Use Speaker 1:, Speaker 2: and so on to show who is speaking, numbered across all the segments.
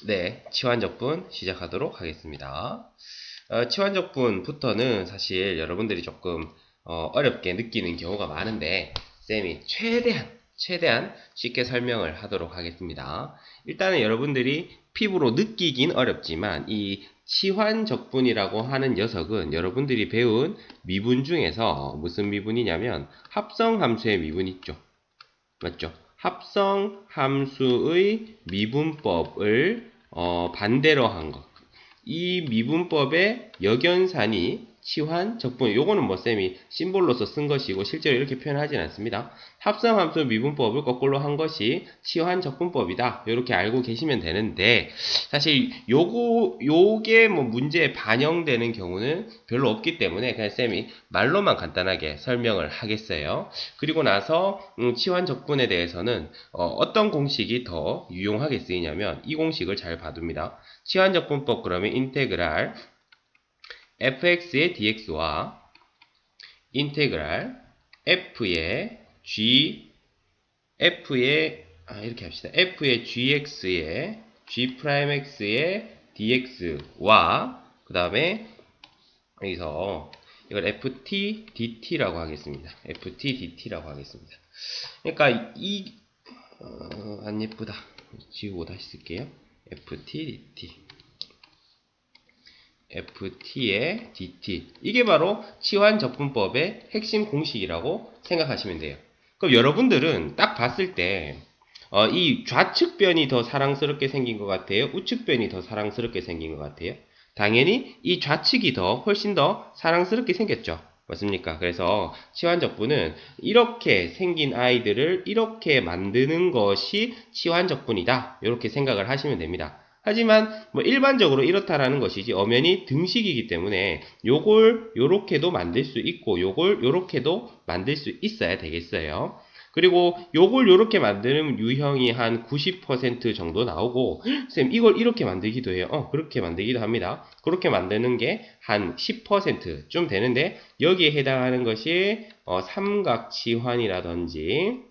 Speaker 1: 네, 치환적분 시작하도록 하겠습니다. 치환적분부터는 사실 여러분들이 조금 어렵게 느끼는 경우가 많은데 쌤이 최대한 쉽게 설명을 하도록 하겠습니다. 일단은 여러분들이 피부로 느끼긴 어렵지만 이 치환적분이라고 하는 녀석은 여러분들이 배운 미분 중에서 무슨 미분이냐면 합성함수의 미분 있죠. 맞죠? 합성함수의 미분법을 반대로 한 것. 이 미분법의 역연산이 치환, 적분. 요거는 뭐 쌤이 심볼로서 쓴 것이고 실제로 이렇게 표현하진 않습니다. 합성함수 미분법을 거꾸로 한 것이 치환, 적분법이다. 이렇게 알고 계시면 되는데 사실 요게 뭐 문제에 반영되는 경우는 별로 없기 때문에 그냥 쌤이 말로만 간단하게 설명을 하겠어요. 그리고 나서 치환, 적분에 대해서는 어떤 공식이 더 유용하게 쓰이냐면 이 공식을 잘 봐둡니다. 치환적분법 그러면 인테그랄 fx의 dx와 인테그랄 이렇게 합시다. f의 gx의 g'x의 dx와 그 다음에 여기서 이걸 ft dt라고 하겠습니다. ft dt라고 하겠습니다. 그러니까 안 예쁘다. 지우고 다시 쓸게요. ft dt ft의 dt 이게 바로 치환적분법의 핵심 공식이라고 생각하시면 돼요. 그럼 여러분들은 딱 봤을 때 이 좌측변이 더 사랑스럽게 생긴 것 같아요? 우측변이 더 사랑스럽게 생긴 것 같아요? 당연히 이 좌측이 훨씬 더 사랑스럽게 생겼죠. 맞습니까? 그래서 치환적분은 이렇게 생긴 아이들을 이렇게 만드는 것이 치환적분이다. 이렇게 생각을 하시면 됩니다. 하지만 뭐 일반적으로 이렇다라는 것이지 엄연히 등식이기 때문에 요걸 요렇게도 만들 수 있고 요걸 요렇게도 만들 수 있어야 되겠어요. 그리고 요걸 요렇게 만드는 유형이 한 90% 정도 나오고 쌤 이걸 이렇게 만들기도 해요. 그렇게 만들기도 합니다. 그렇게 만드는 게 한 10%쯤 되는데 여기에 해당하는 것이 삼각치환이라든지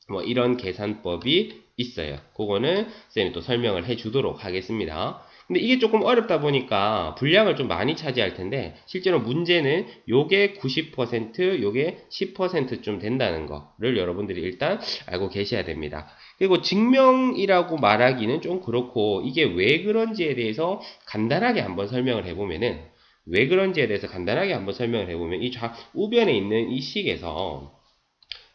Speaker 1: 뭐 이런 계산법이 있어요. 그거는 쌤이 또 설명을 해주도록 하겠습니다. 근데 이게 조금 어렵다 보니까 분량을 좀 많이 차지할 텐데 실제로 문제는 요게 90% 요게 10%쯤 된다는 거를 여러분들이 일단 알고 계셔야 됩니다. 그리고 증명이라고 말하기는 좀 그렇고 이게 왜 그런지에 대해서 간단하게 한번 설명을 해보면은 왜 그런지에 대해서 간단하게 한번 설명을 해보면 이 우변에 있는 이 식에서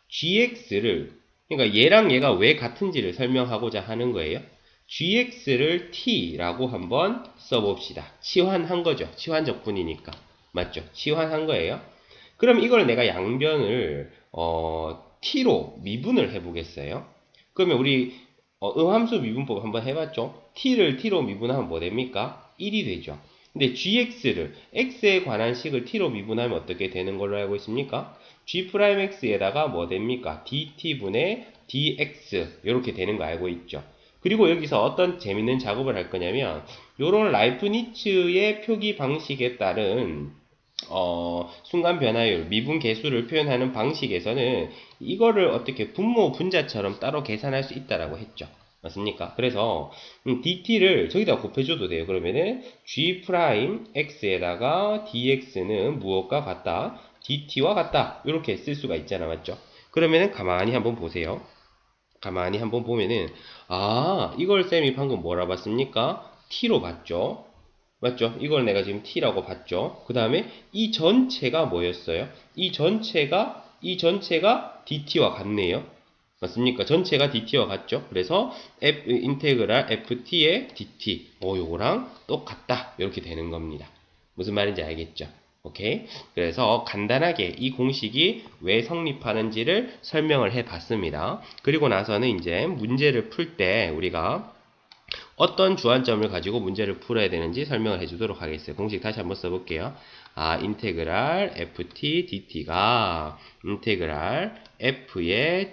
Speaker 1: gx를 그러니까 얘랑 얘가 왜 같은지를 설명하고자 하는 거예요. gx를 t라고 한번 써봅시다. 치환한 거죠. 치환적분이니까. 맞죠? 치환한 거예요. 그럼 이걸 내가 양변을 t로 미분을 해보겠어요. 그러면 우리 음함수 미분법 한번 해봤죠? t를 t로 미분하면 뭐 됩니까? 1이 되죠. 근데 gx를 x에 관한 식을 t로 미분하면 어떻게 되는 걸로 알고 있습니까? g'x에다가 뭐 됩니까? dt분의 dx 이렇게 되는 거 알고 있죠. 그리고 여기서 어떤 재밌는 작업을 할 거냐면 요런 라이프니츠의 표기 방식에 따른 순간 변화율, 미분 계수를 표현하는 방식에서는 이거를 어떻게 분모 분자처럼 따로 계산할 수 있다라고 했죠. 맞습니까? 그래서 dt를 저기다 곱해줘도 돼요. 그러면은 g'x에다가 dx는 무엇과 같다? dt와 같다. 이렇게 쓸 수가 있잖아. 맞죠? 그러면은 가만히 한번 보세요. 가만히 한번 보면은 이걸 쌤이 방금 뭐라 봤습니까? t로 봤죠? 맞죠? 이걸 내가 지금 t라고 봤죠? 그 다음에 이 전체가 뭐였어요? 이 전체가 dt와 같네요. 맞습니까? 전체가 dt와 같죠? 그래서 인테그랄 ft의 dt 요거랑 똑같다. 이렇게 되는 겁니다. 무슨 말인지 알겠죠? 오케이? 그래서 간단하게 이 공식이 왜 성립하는지를 설명을 해 봤습니다. 그리고 나서는 이제 문제를 풀 때 우리가 어떤 주안점을 가지고 문제를 풀어야 되는지 설명을 해주도록 하겠어요. 공식 다시 한번 써볼게요. 인테그랄 ft dt가 인테그랄 f의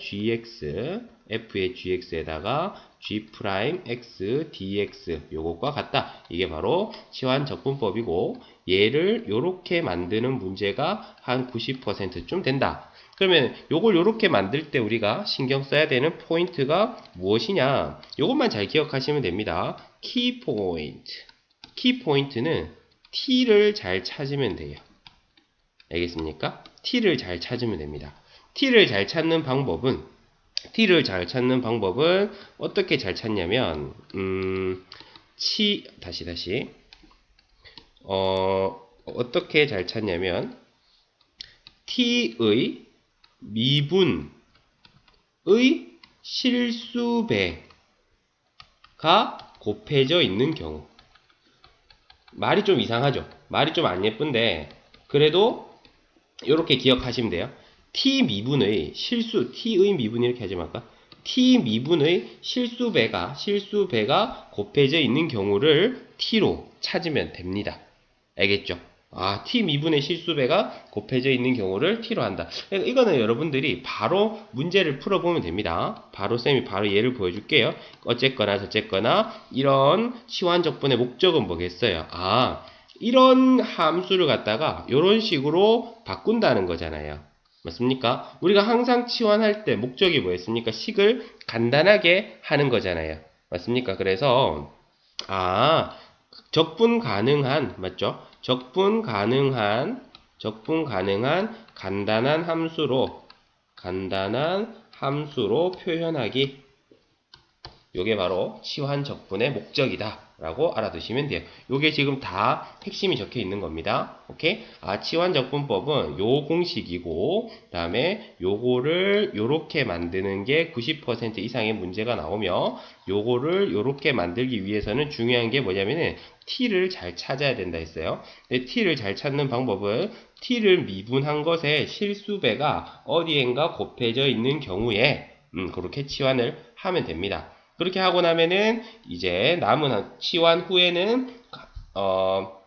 Speaker 1: gx에다가 g'x dx 요것과 같다. 이게 바로 치환적분법이고 얘를 요렇게 만드는 문제가 한 90%쯤 된다. 그러면 요걸 요렇게 만들 때 우리가 신경 써야 되는 포인트가 무엇이냐? 요것만 잘 기억하시면 됩니다. 키 포인트. 키 포인트는 t를 잘 찾으면 돼요. 알겠습니까? t를 잘 찾으면 됩니다. t를 잘 찾는 방법은 어떻게 잘 찾냐면 어떻게 잘 찾냐면 t의 미분의 실수배가 곱해져 있는 경우. 말이 좀 이상하죠? 말이 좀 안 예쁜데 그래도 이렇게 기억하시면 돼요. t 미분의 t의 미분 이렇게 하지 말까? t 미분의 실수배가 곱해져 있는 경우를 t로 찾으면 됩니다. 알겠죠? t 미분의 실수배가 곱해져 있는 경우를 t로 한다. 이거는 여러분들이 바로 문제를 풀어보면 됩니다. 쌤이 바로 예를 보여줄게요. 어쨌거나 저쨌거나 이런 치환적분의 목적은 뭐겠어요? 이런 함수를 갖다가 이런 식으로 바꾼다는 거잖아요. 맞습니까? 우리가 항상 치환할 때 목적이 뭐였습니까? 식을 간단하게 하는 거잖아요. 맞습니까? 그래서 적분 가능한, 맞죠? 적분 가능한 간단한 함수로 표현하기. 요게 바로 치환 적분의 목적이다 라고 알아두시면 돼요. 요게 지금 다 핵심이 적혀 있는 겁니다. 오케이? 치환 적분법은 요 공식이고, 그 다음에 요거를 요렇게 만드는 게 90% 이상의 문제가 나오며, 요거를 요렇게 만들기 위해서는 중요한 게 뭐냐면은 t를 잘 찾아야 된다 했어요. t를 잘 찾는 방법은 t를 미분한 것의 실수배가 어디엔가 곱해져 있는 경우에 그렇게 치환을 하면 됩니다. 그렇게 하고 나면은 이제 남은 치환 후에는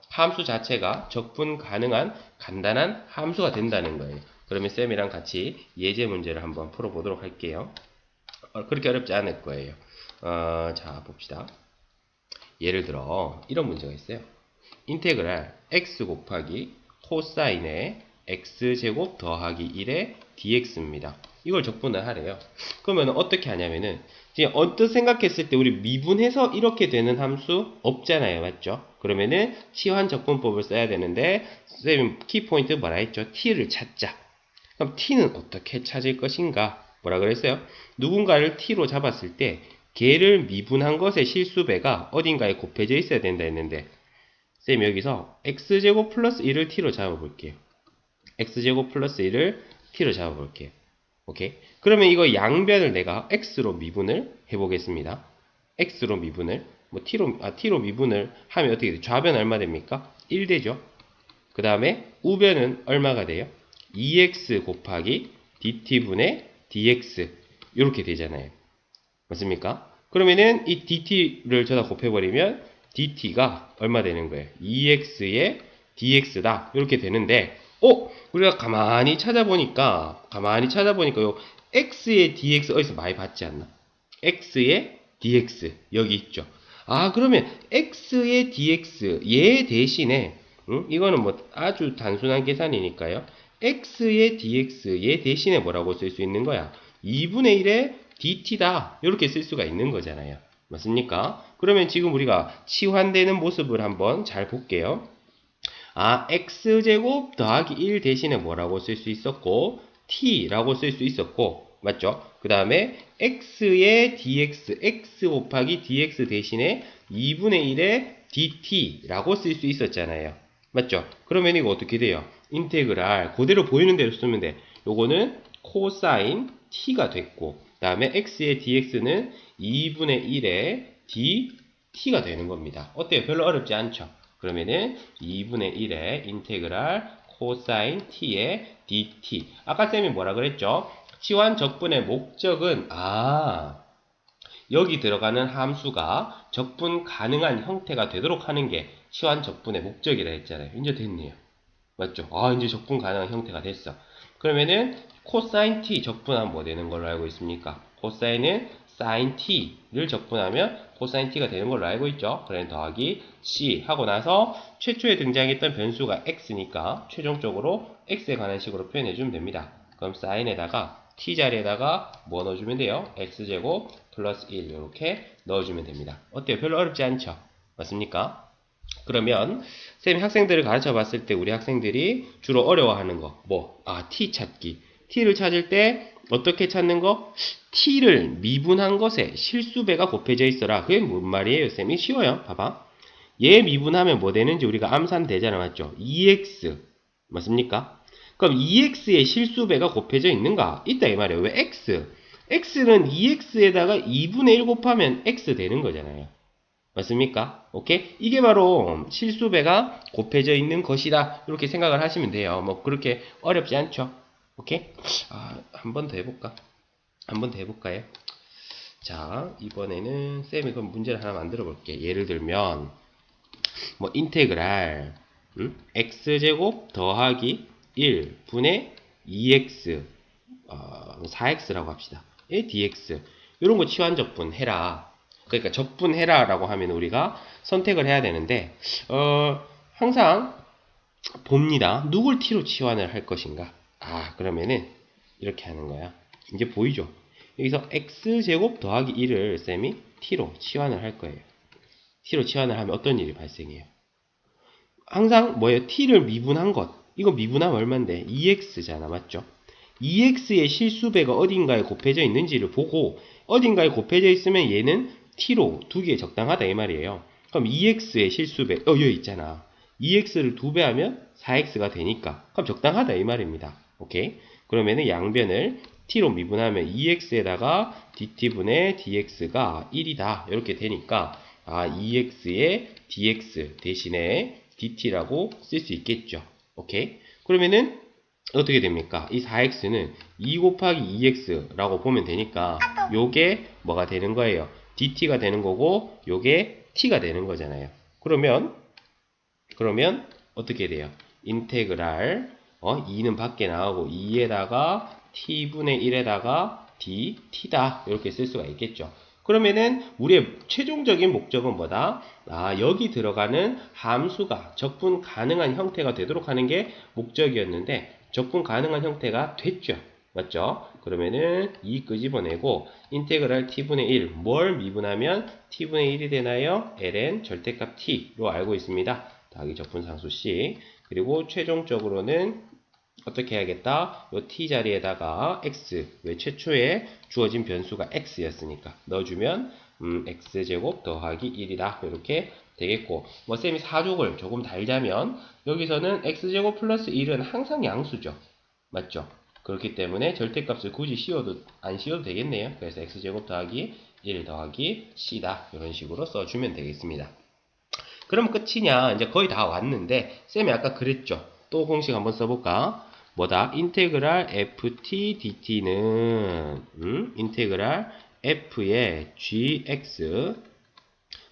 Speaker 1: 함수 자체가 적분 가능한 간단한 함수가 된다는 거예요. 그러면 쌤이랑 같이 예제 문제를 한번 풀어보도록 할게요. 그렇게 어렵지 않을 거예요. 자, 봅시다. 예를 들어 이런 문제가 있어요. 인테그랄 x 곱하기 코사인의 x제곱 더하기 1의 dx입니다. 이걸 적분을 하래요. 그러면 어떻게 하냐면은 언뜻 생각했을 때 우리 미분해서 이렇게 되는 함수 없잖아요. 맞죠? 그러면은 치환 적분법을 써야 되는데 쌤 키포인트 뭐라 했죠? t를 찾자. 그럼 t는 어떻게 찾을 것인가? 뭐라 그랬어요? 누군가를 t로 잡았을 때 걔를 미분한 것의 실수배가 어딘가에 곱해져 있어야 된다 했는데 쌤 여기서 x제곱 플러스 1을 t로 잡아볼게요. x제곱 플러스 1을 t로 잡아볼게요. 오케이? 그러면 이거 양변을 내가 x로 미분을 해보겠습니다. x로 미분을 t로 미분을 하면 어떻게 돼요? 좌변 얼마 됩니까? 1 되죠. 그 다음에 우변은 얼마가 돼요? 2x 곱하기 dt분의 dx 이렇게 되잖아요. 맞습니까? 그러면은 이 dt를 저다 곱해버리면 dt가 얼마 되는 거예요? 2x의 dx다 이렇게 되는데 우리가 가만히 찾아보니까 요 x의 dx 어디서 많이 봤지 않나? x의 dx 여기 있죠. 그러면 x의 dx 얘 대신에 이거는 뭐 아주 단순한 계산이니까요. x의 dx 얘 대신에 뭐라고 쓸 수 있는 거야? 2분의 1의 dt다 이렇게 쓸 수가 있는 거잖아요. 맞습니까? 그러면 지금 우리가 치환되는 모습을 한번 잘 볼게요. x제곱 더하기 1 대신에 뭐라고 쓸 수 있었고 t라고 쓸 수 있었고 맞죠? 그 다음에 x의 dx x 곱하기 dx 대신에 2분의 1의 dt라고 쓸 수 있었잖아요. 맞죠? 그러면 이거 어떻게 돼요? 인테그랄 그대로 보이는 대로 쓰면 돼. 요거는 코사인 t가 됐고 그 다음에 x의 dx는 2분의 1의 dt가 되는 겁니다. 어때요? 별로 어렵지 않죠? 그러면은 2분의 1의 인테그랄 코사인 t의 dt. 아까 쌤이 뭐라 그랬죠? 치환 적분의 목적은 여기 들어가는 함수가 적분 가능한 형태가 되도록 하는 게 치환 적분의 목적이라 했잖아요. 이제 됐네요. 맞죠? 이제 적분 가능한 형태가 됐어. 그러면은 코사인 t 적분하면 뭐 되는 걸로 알고 있습니까? 코사인은 sin t를 적분하면 코사인 t가 되는 걸로 알고 있죠. 그래 더하기 c 하고 나서 최초에 등장했던 변수가 x니까 최종적으로 x에 관한 식으로 표현해 주면 됩니다. 그럼 사인에다가 t 자리에다가 뭐 넣어주면 돼요? x제곱 플러스 1 이렇게 넣어주면 됩니다. 어때요? 별로 어렵지 않죠? 맞습니까? 그러면 쌤이 학생들을 가르쳐 봤을 때 우리 학생들이 주로 어려워하는 거 t 찾기. t를 찾을 때 어떻게 찾는 거? t를 미분한 것에 실수배가 곱해져 있어라. 그게 뭔 말이에요, 쌤이? 쉬워요. 봐봐. 얘 미분하면 뭐 되는지 우리가 암산되잖아, 맞죠? 2x 맞습니까? 그럼 2x의 실수배가 곱해져 있는가? 있다 이 말이에요. 왜 x? x는 2x에다가 2분의 1 곱하면 x 되는 거잖아요. 맞습니까? 오케이? 이게 바로 실수배가 곱해져 있는 것이다. 이렇게 생각을 하시면 돼요. 뭐 그렇게 어렵지 않죠? 오케이? 한 번 더 해볼까? 한 번 더 해볼까요? 자, 이번에는 쌤이 그럼 문제를 하나 만들어 볼게. 예를 들면 뭐 인테그랄 x제곱 더하기 1분의 2x 4x라고 합시다. dx 이런 거 치환 적분해라. 그러니까 적분해라 라고 하면 우리가 선택을 해야 되는데 항상 봅니다. 누굴 t로 치환을 할 것인가? 그러면은 이렇게 하는 거야. 이제 보이죠? 여기서 x제곱 더하기 1을 쌤이 t로 치환을 할 거예요. t로 치환을 하면 어떤 일이 발생해요? 항상 뭐예요? t를 미분한 것. 이거 미분하면 얼만데? 2x잖아. 맞죠? 2x의 실수배가 어딘가에 곱해져 있는지를 보고 어딘가에 곱해져 있으면 얘는 t로 두기에 적당하다 이 말이에요. 그럼 2x의 실수배 여기 있잖아. 2x를 2배 하면 4x가 되니까 그럼 적당하다 이 말입니다. 오케이? 그러면은 양변을 t로 미분하면 2x에다가 dt분의 dx가 1이다. 이렇게 되니까 2x의 dx 대신에 dt라고 쓸 수 있겠죠. 오케이? 그러면은 어떻게 됩니까? 이 4x는 2 곱하기 2x라고 보면 되니까 요게 뭐가 되는 거예요? dt가 되는 거고 요게 t가 되는 거잖아요. 그러면 어떻게 돼요? 인테그랄 2는 밖에 나오고 2에다가 t분의 1에다가 dt다 이렇게 쓸 수가 있겠죠. 그러면은 우리의 최종적인 목적은 뭐다? 여기 들어가는 함수가 적분 가능한 형태가 되도록 하는 게 목적이었는데 적분 가능한 형태가 됐죠. 맞죠? 그러면은 2 끄집어내고 인테그랄 t분의 1 뭘 미분하면 t분의 1이 되나요? ln 절대값 t로 알고 있습니다. 더하기 적분상수 c 그리고 최종적으로는 어떻게 해야겠다? 요 t 자리에다가 x, 왜 최초에 주어진 변수가 x였으니까 넣어주면 x제곱 더하기 1이다 이렇게 되겠고 뭐 쌤이 사족을 조금 달자면 여기서는 x제곱 플러스 1은 항상 양수죠. 맞죠? 그렇기 때문에 절대값을 굳이 안 씌워도 되겠네요. 그래서 x제곱 더하기 1 더하기 c다 이런 식으로 써주면 되겠습니다. 그럼 끝이냐? 이제 거의 다 왔는데 쌤이 아까 그랬죠. 또 공식 한번 써볼까? 뭐다? 인테그랄 ft dt는 인테그랄 f의 gx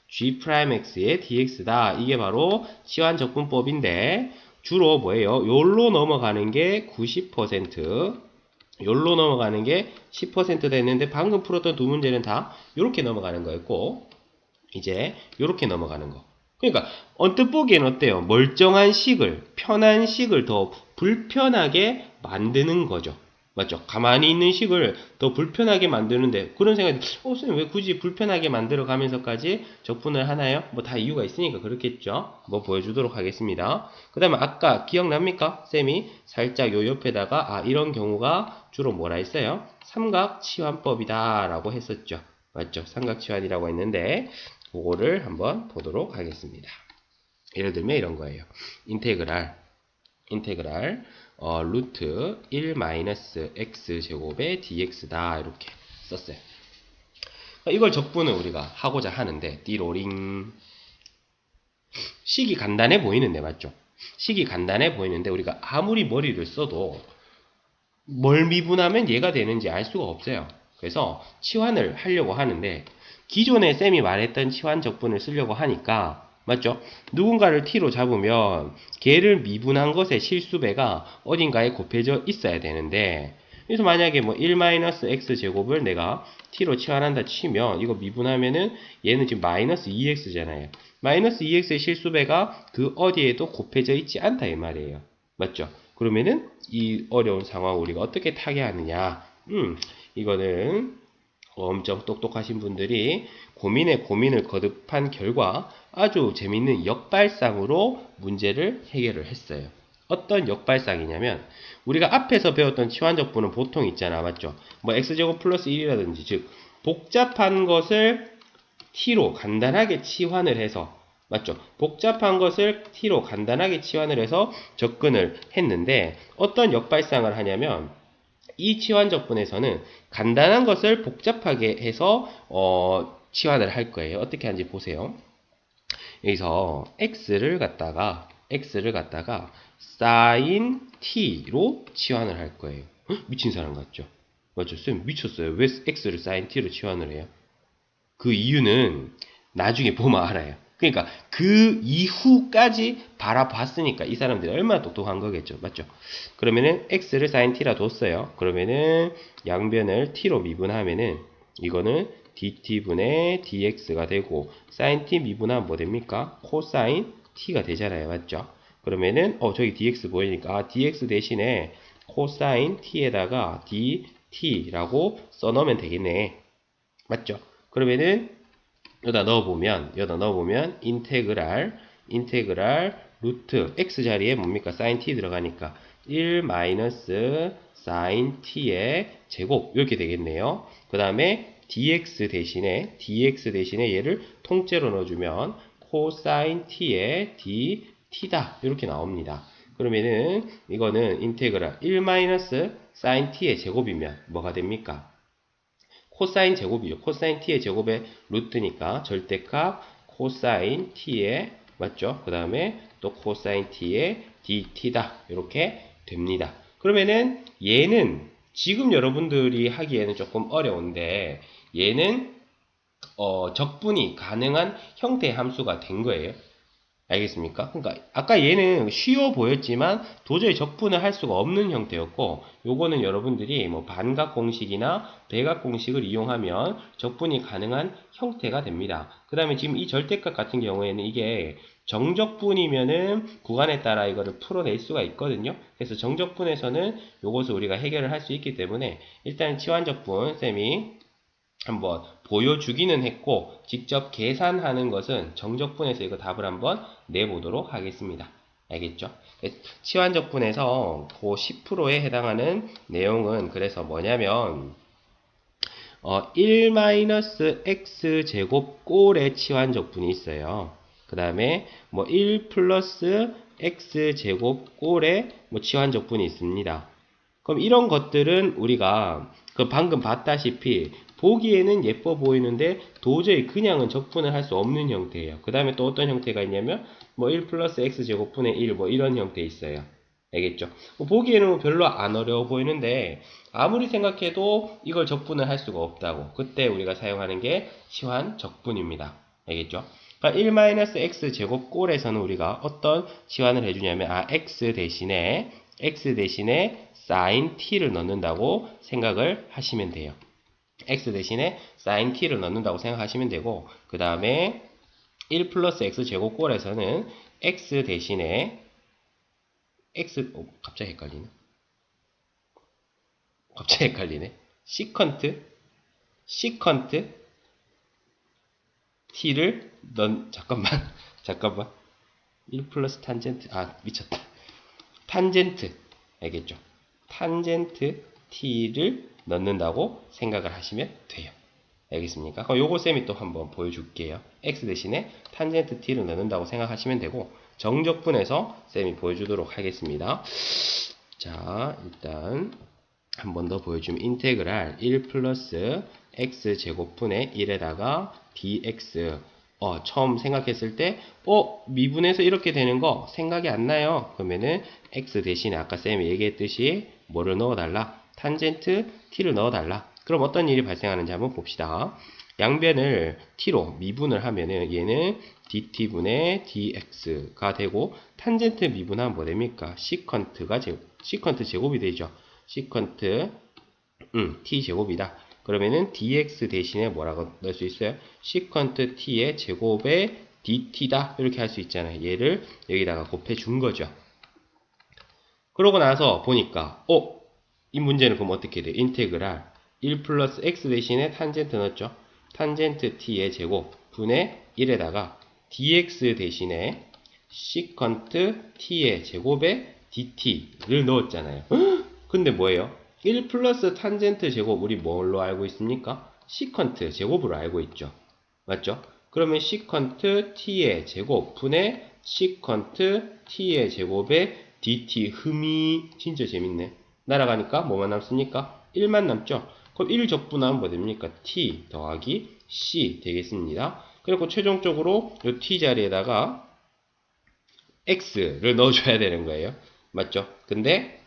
Speaker 1: g'x의 dx다. 이게 바로 치환적분법인데 주로 뭐예요? 요로 넘어가는 게 90%, 요로 넘어가는 게 10% 됐는데 방금 풀었던 두 문제는 다 요렇게 넘어가는 거였고 이제 요렇게 넘어가는 거. 그러니까 언뜻 보기엔 어때요? 멀쩡한 식을, 편한 식을 더 불편하게 만드는 거죠. 맞죠? 가만히 있는 식을 더 불편하게 만드는데 그런 생각이 선생님 왜 굳이 불편하게 만들어 가면서까지 적분을 하나요? 뭐 다 이유가 있으니까 그렇겠죠. 뭐 보여주도록 하겠습니다. 그 다음에 아까 기억납니까? 쌤이 살짝 요 옆에다가 이런 경우가 주로 뭐라 했어요? 삼각치환법이다 라고 했었죠. 맞죠? 삼각치환이라고 했는데 그거를 한번 보도록 하겠습니다. 예를 들면 이런 거예요. 인테그랄 루트 1 마이너스 x제곱의 dx다 이렇게 썼어요. 이걸 적분을 우리가 하고자 하는데 띠로링 식이 간단해 보이는데 맞죠? 식이 간단해 보이는데 우리가 아무리 머리를 써도 뭘 미분하면 얘가 되는지 알 수가 없어요. 그래서 치환을 하려고 하는데 기존에 쌤이 말했던 치환 적분을 쓰려고 하니까 맞죠? 누군가를 t로 잡으면 걔를 미분한 것의 실수배가 어딘가에 곱해져 있어야 되는데 그래서 만약에 뭐 1-x제곱을 내가 t로 치환한다 치면 이거 미분하면은 얘는 지금 마이너스 2x잖아요. 마이너스 2x의 실수배가 그 어디에도 곱해져 있지 않다 이 말이에요. 맞죠? 그러면은 이 어려운 상황 우리가 어떻게 타개하느냐? 이거는 엄청 똑똑하신 분들이 고민에 고민을 거듭한 결과 아주 재밌는 역발상으로 문제를 해결을 했어요. 어떤 역발상이냐면 우리가 앞에서 배웠던 치환적분은 보통 있잖아, 맞죠? 뭐 x제곱 플러스 1이라든지 즉 복잡한 것을 t로 간단하게 치환을 해서, 맞죠? 복잡한 것을 t로 간단하게 치환을 해서 접근을 했는데 어떤 역발상을 하냐면 이 치환적분에서는 간단한 것을 복잡하게 해서 치환을 할 거예요. 어떻게 하는지 보세요. 여기서 x를 갖다가 sin t로 치환을 할 거예요. 헉, 미친 사람 같죠? 맞죠? 쌤 미쳤어요. 왜 x를 sin t로 치환을 해요? 그 이유는 나중에 보면 알아요. 그러니까 그 이후까지 바라봤으니까 이 사람들이 얼마나 똑똑한 거겠죠. 맞죠? 그러면은 x를 sin t라 뒀어요. 그러면은 양변을 t로 미분하면은 이거는 dt분의 dx가 되고 sin t 미분하면 뭐 됩니까? cosine t가 되잖아요. 맞죠? 그러면은 저기 dx 보이니까 dx 대신에 cosine t에다가 dt라고 써놓으면 되겠네. 맞죠? 그러면은 여기다 넣어보면 인테그랄 루트 x 자리에 뭡니까? sin t 들어가니까 1 마이너스 sin t의 제곱 이렇게 되겠네요. 그 다음에 dx 대신에 얘를 통째로 넣어주면 cosine t의 dt다 이렇게 나옵니다. 그러면은 이거는 인테그랄 1 마이너스 sin t의 제곱이면 뭐가 됩니까? 코사인 제곱이죠. 코사인 t의 제곱의 루트니까 절대값 코사인 t의, 맞죠? 그 다음에 또 코사인 t의 dt다. 이렇게 됩니다. 그러면은 얘는 지금 여러분들이 하기에는 조금 어려운데 얘는 적분이 가능한 형태의 함수가 된 거예요. 알겠습니까? 그러니까 아까 얘는 쉬워 보였지만 도저히 적분을 할 수가 없는 형태였고 요거는 여러분들이 뭐 반각 공식이나 대각 공식을 이용하면 적분이 가능한 형태가 됩니다. 그 다음에 지금 이 절대값 같은 경우에는 이게 정적분이면은 구간에 따라 이거를 풀어낼 수가 있거든요. 그래서 정적분에서는 요것을 우리가 해결을 할 수 있기 때문에 일단 치환적분 쌤이 한번 보여주기는 했고 직접 계산하는 것은 정적분에서 이거 답을 한번 내보도록 하겠습니다. 알겠죠? 치환적분에서 그 10%에 해당하는 내용은 그래서 뭐냐면 1-x 꼴의 치환적분이 있어요. 그 다음에 뭐 1 플러스 x제곱 꼴의 뭐 치환적분이 있습니다. 그럼 이런 것들은 우리가 그 방금 봤다시피 보기에는 예뻐 보이는데 도저히 그냥은 적분을 할 수 없는 형태예요. 그 다음에 또 어떤 형태가 있냐면 뭐 1 플러스 x제곱분의 1 뭐 이런 형태 있어요. 알겠죠? 보기에는 별로 안 어려워 보이는데 아무리 생각해도 이걸 적분을 할 수가 없다고. 그때 우리가 사용하는 게 치환 적분입니다. 알겠죠? 그러니까 1-x 제곱 꼴에서는 우리가 어떤 치환을 해주냐면 x 대신에 sin t를 넣는다고 생각을 하시면 돼요. x 대신에 sin t를 넣는다고 생각하시면 되고 그 다음에 1 플러스 x 제곱꼴에서는 x 대신에 갑자기 헷갈리네. 시컨트 t를 잠깐만 1 플러스 탄젠트 미쳤다. 탄젠트 알겠죠? 탄젠트 t를 넣는다고 생각을 하시면 돼요. 알겠습니까? 그럼 요거 쌤이 또 한번 보여줄게요. x 대신에 탄젠트 t를 넣는다고 생각하시면 되고 정적분에서 쌤이 보여주도록 하겠습니다. 자, 일단 한 번 더 보여주면 인테그랄 1 플러스 x 제곱분의 1에다가 dx 처음 생각했을 때 미분해서 이렇게 되는 거 생각이 안 나요. 그러면은 x 대신에 아까 쌤이 얘기했듯이 뭐를 넣어달라? 탄젠트 t를 넣어달라. 그럼 어떤 일이 발생하는지 한번 봅시다. 양변을 t로 미분을 하면은 얘는 dt분의 dx가 되고 탄젠트 미분하면 뭐 됩니까? 시컨트 제곱이 되죠. 시컨트 t 제곱이다. 그러면은 dx 대신에 뭐라고 넣을 수 있어요? 시컨트 t의 제곱에 dt다 이렇게 할 수 있잖아요. 얘를 여기다가 곱해 준 거죠. 그러고 나서 보니까 이 문제는 그럼 어떻게 돼? 인테그랄 1 플러스 x 대신에 탄젠트 넣었죠? 탄젠트 t의 제곱 분의 1에다가 dx 대신에 시컨트 t의 제곱에 dt를 넣었잖아요. 근데 뭐예요? 1 플러스 탄젠트 제곱 우리 뭘로 알고 있습니까? 시컨트 제곱으로 알고 있죠. 맞죠? 그러면 시컨트 t의 제곱 분의 시컨트 t의 제곱에 dt 흠이 진짜 재밌네. 날아가니까 뭐만 남습니까? 1만 남죠? 그럼 1 적분하면 뭐 됩니까? t 더하기 c 되겠습니다. 그리고 최종적으로 이 t 자리에다가 x를 넣어줘야 되는 거예요. 맞죠? 근데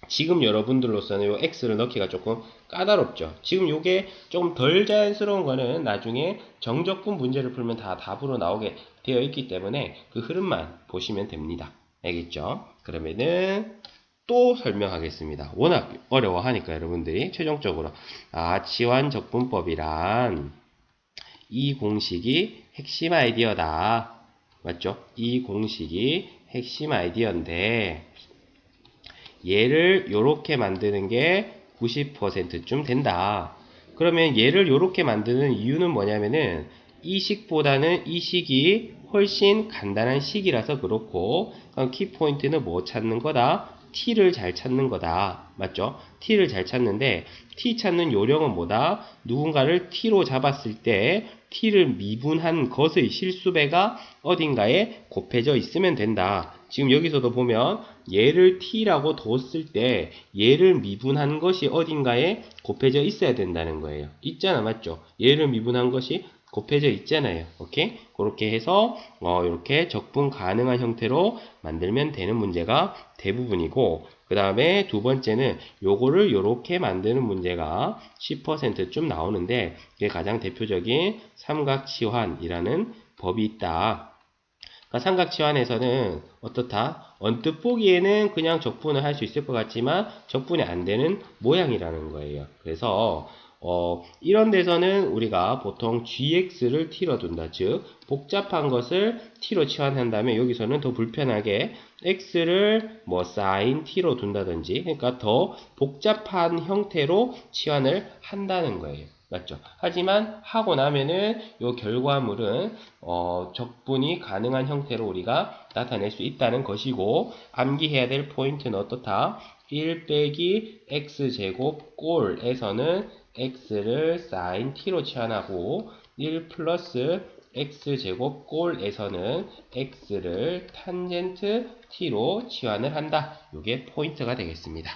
Speaker 1: 지금 여러분들로서는 요 x를 넣기가 조금 까다롭죠. 지금 요게 조금 덜 자연스러운 거는 나중에 정적분 문제를 풀면 다 답으로 나오게 되어 있기 때문에 그 흐름만 보시면 됩니다. 알겠죠? 그러면은 또 설명하겠습니다. 워낙 어려워하니까 여러분들이 최종적으로 치환 적분법이란 이 공식이 핵심 아이디어다. 맞죠? 이 공식이 핵심 아이디어인데 얘를 요렇게 만드는 게 90%쯤 된다. 그러면 얘를 요렇게 만드는 이유는 뭐냐면은 이 식보다는 이 식이 훨씬 간단한 식이라서 그렇고 키포인트는 뭐 찾는 거다? t를 잘 찾는 거다. 맞죠? t를 잘 찾는데 t 찾는 요령은 뭐다? 누군가를 t로 잡았을 때 t를 미분한 것의 실수배가 어딘가에 곱해져 있으면 된다. 지금 여기서도 보면 얘를 t라고 뒀을 때 얘를 미분한 것이 어딘가에 곱해져 있어야 된다는 거예요. 있잖아, 맞죠? 얘를 미분한 것이 곱해져 있잖아요. 오케이? 그렇게 해서 이렇게 적분 가능한 형태로 만들면 되는 문제가 대부분이고, 그 다음에 두 번째는 요거를 요렇게 만드는 문제가 10%쯤 나오는데 이게 가장 대표적인 삼각치환이라는 법이 있다. 그러니까 삼각치환에서는 어떻다? 언뜻 보기에는 그냥 적분을 할 수 있을 것 같지만 적분이 안 되는 모양이라는 거예요. 그래서 이런 데서는 우리가 보통 gx를 t로 둔다. 즉 복잡한 것을 t로 치환한 다음에 여기서는 더 불편하게 x를 뭐 sin t로 둔다든지, 그러니까 더 복잡한 형태로 치환을 한다는 거예요. 맞죠? 하지만 하고 나면은 요 결과물은 적분이 가능한 형태로 우리가 나타낼 수 있다는 것이고, 암기해야 될 포인트는 어떻다? 1 빼기 x제곱 꼴에서는 x를 sin t로 치환하고 1 플러스 x제곱 꼴에서는 x를 탄젠트 t로 치환을 한다. 이게 포인트가 되겠습니다.